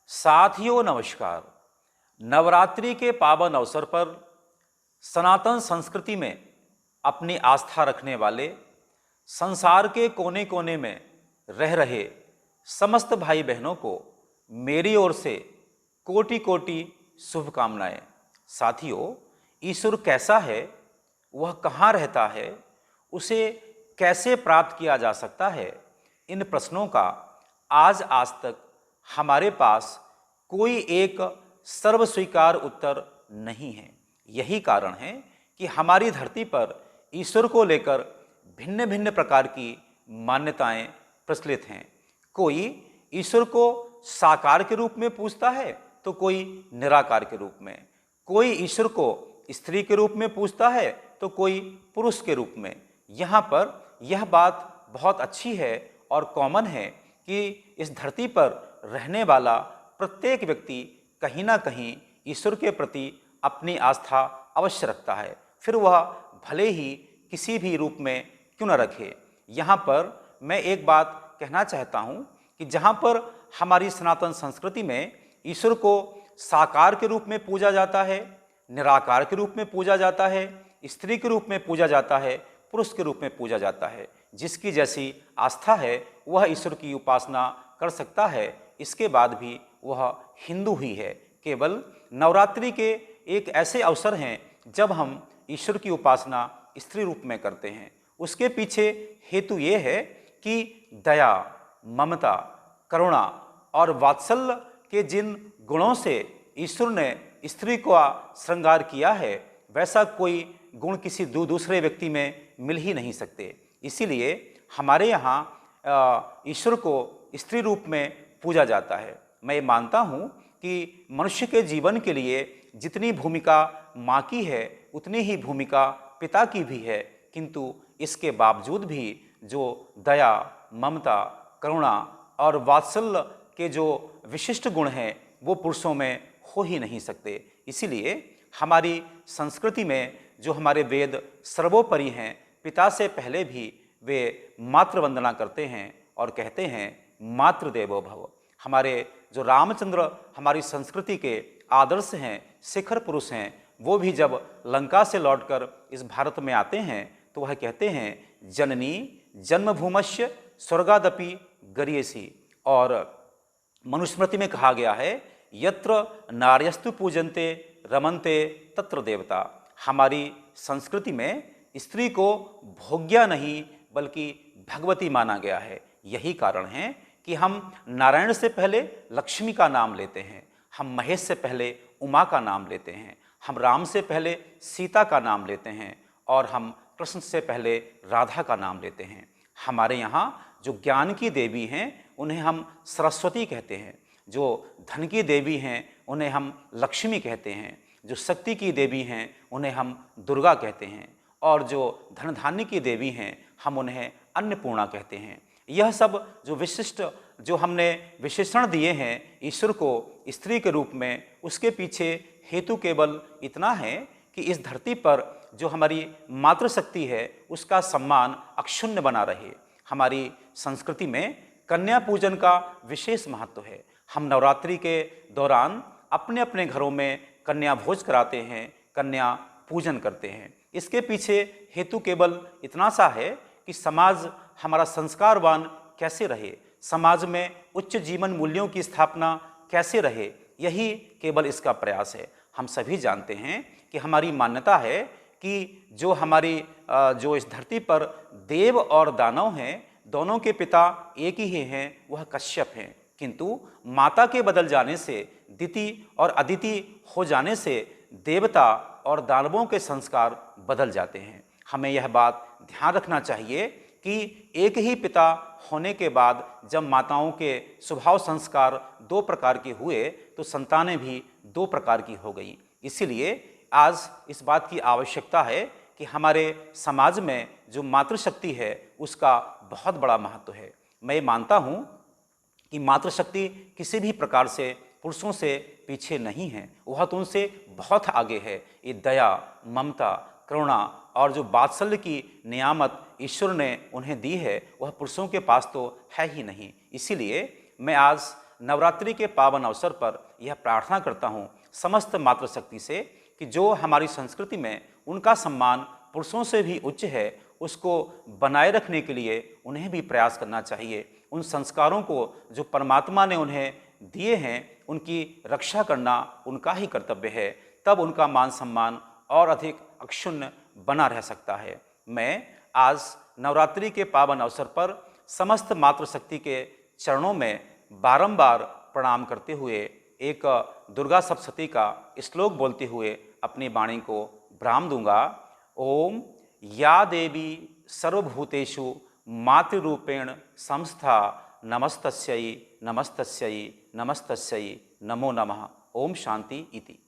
साथियों नमस्कार। नवरात्रि के पावन अवसर पर सनातन संस्कृति में अपनी आस्था रखने वाले संसार के कोने कोने में रह रहे समस्त भाई बहनों को मेरी ओर से कोटि कोटि शुभकामनाएं। साथियों, ईश्वर कैसा है, वह कहाँ रहता है, उसे कैसे प्राप्त किया जा सकता है, इन प्रश्नों का आज तक हमारे पास कोई एक सर्वस्वीकार उत्तर नहीं है। यही कारण है कि हमारी धरती पर ईश्वर को लेकर भिन्न भिन्न प्रकार की मान्यताएं प्रचलित हैं। कोई ईश्वर को साकार के रूप में पूजता है तो कोई निराकार के रूप में, कोई ईश्वर को स्त्री के रूप में पूजता है तो कोई पुरुष के रूप में। यहाँ पर यह बात बहुत अच्छी है और कॉमन है कि इस धरती पर रहने वाला प्रत्येक व्यक्ति कहीं ना कहीं ईश्वर के प्रति अपनी आस्था अवश्य रखता है, फिर वह भले ही किसी भी रूप में क्यों न रखे। यहाँ पर मैं एक बात कहना चाहता हूँ कि जहाँ पर हमारी सनातन संस्कृति में ईश्वर को साकार के रूप में पूजा जाता है, निराकार के रूप में पूजा जाता है, स्त्री के रूप में पूजा जाता है, पुरुष के रूप में पूजा जाता है। जिसकी जैसी आस्था है वह ईश्वर की उपासना कर सकता है। इसके बाद भी वह हिंदू ही है। केवल नवरात्रि के एक ऐसे अवसर हैं जब हम ईश्वर की उपासना स्त्री रूप में करते हैं। उसके पीछे हेतु ये है कि दया, ममता, करुणा और वात्सल्य के जिन गुणों से ईश्वर ने स्त्री को श्रृंगार किया है, वैसा कोई गुण किसी दूसरे व्यक्ति में मिल ही नहीं सकते। इसीलिए हमारे यहाँ ईश्वर को स्त्री रूप में पूजा जाता है। मैं मानता हूँ कि मनुष्य के जीवन के लिए जितनी भूमिका माँ की है उतनी ही भूमिका पिता की भी है, किंतु इसके बावजूद भी जो दया, ममता, करुणा और वात्सल्य के जो विशिष्ट गुण हैं वो पुरुषों में हो ही नहीं सकते। इसीलिए हमारी संस्कृति में जो हमारे वेद सर्वोपरि हैं, पिता से पहले भी वे मातृ वंदना करते हैं और कहते हैं मातृदेवो भव। हमारे जो रामचंद्र हमारी संस्कृति के आदर्श हैं, शिखर पुरुष हैं, वो भी जब लंका से लौटकर इस भारत में आते हैं तो वह कहते हैं जननी जन्मभूमस्य स्वर्गादपि गरीयसी। और मनुस्मृति में कहा गया है यत्र नार्यस्तु पूजन्ते रमन्ते तत्र देवता। हमारी संस्कृति में स्त्री को भोग्या नहीं बल्कि भगवती माना गया है। यही कारण है कि हम नारायण से पहले लक्ष्मी का नाम लेते हैं, हम महेश से पहले उमा का नाम लेते हैं, हम राम से पहले सीता का नाम लेते हैं और हम कृष्ण से पहले राधा का नाम लेते हैं। हमारे यहाँ जो ज्ञान की देवी हैं उन्हें हम सरस्वती कहते हैं, जो धन की देवी हैं उन्हें हम लक्ष्मी कहते हैं, जो शक्ति की देवी हैं उन्हें हम दुर्गा कहते हैं और जो धन धान्य की देवी हैं हम उन्हें अन्नपूर्णा कहते हैं। यह सब जो विशिष्ट जो हमने विशेषण दिए हैं ईश्वर को स्त्री के रूप में, उसके पीछे हेतु केवल इतना है कि इस धरती पर जो हमारी मातृशक्ति है उसका सम्मान अक्षुण्ण बना रहे। हमारी संस्कृति में कन्या पूजन का विशेष महत्व है। हम नवरात्रि के दौरान अपने अपने घरों में कन्या भोज कराते हैं, कन्या पूजन करते हैं। इसके पीछे हेतु केवल इतना सा है कि समाज हमारा संस्कारवान कैसे रहे, समाज में उच्च जीवन मूल्यों की स्थापना कैसे रहे, यही केवल इसका प्रयास है। हम सभी जानते हैं कि हमारी मान्यता है कि जो हमारी जो इस धरती पर देव और दानव हैं दोनों के पिता एक ही हैं, वह कश्यप हैं। किंतु माता के बदल जाने से, दिति और अदिति हो जाने से देवता और दानवों के संस्कार बदल जाते हैं। हमें यह बात ध्यान रखना चाहिए कि एक ही पिता होने के बाद जब माताओं के स्वभाव संस्कार दो प्रकार के हुए तो संतानें भी दो प्रकार की हो गई। इसीलिए आज इस बात की आवश्यकता है कि हमारे समाज में जो मातृशक्ति है उसका बहुत बड़ा महत्व है। मैं मानता हूँ कि मातृशक्ति किसी भी प्रकार से पुरुषों से पीछे नहीं है, वह तो उनसे बहुत आगे है। ये दया, ममता, करुणा और जो वात्सल्य की नियामत ईश्वर ने उन्हें दी है वह पुरुषों के पास तो है ही नहीं। इसीलिए मैं आज नवरात्रि के पावन अवसर पर यह प्रार्थना करता हूँ समस्त मातृशक्ति से कि जो हमारी संस्कृति में उनका सम्मान पुरुषों से भी उच्च है, उसको बनाए रखने के लिए उन्हें भी प्रयास करना चाहिए। उन संस्कारों को जो परमात्मा ने उन्हें दिए हैं, उनकी रक्षा करना उनका ही कर्तव्य है। तब उनका मान सम्मान और अधिक अक्षुण्ण बना रह सकता है। मैं आज नवरात्रि के पावन अवसर पर समस्त मातृशक्ति के चरणों में बारंबार प्रणाम करते हुए एक दुर्गा सप्तशती का श्लोक बोलते हुए अपनी वाणी को विराम दूंगा। ओम या देवी सर्वभूतेषु मातृरूपेण संस्था नमस्तस्यै नमस्तस्यै नमस्तस्यै नमो नमः। ओम शांति इति।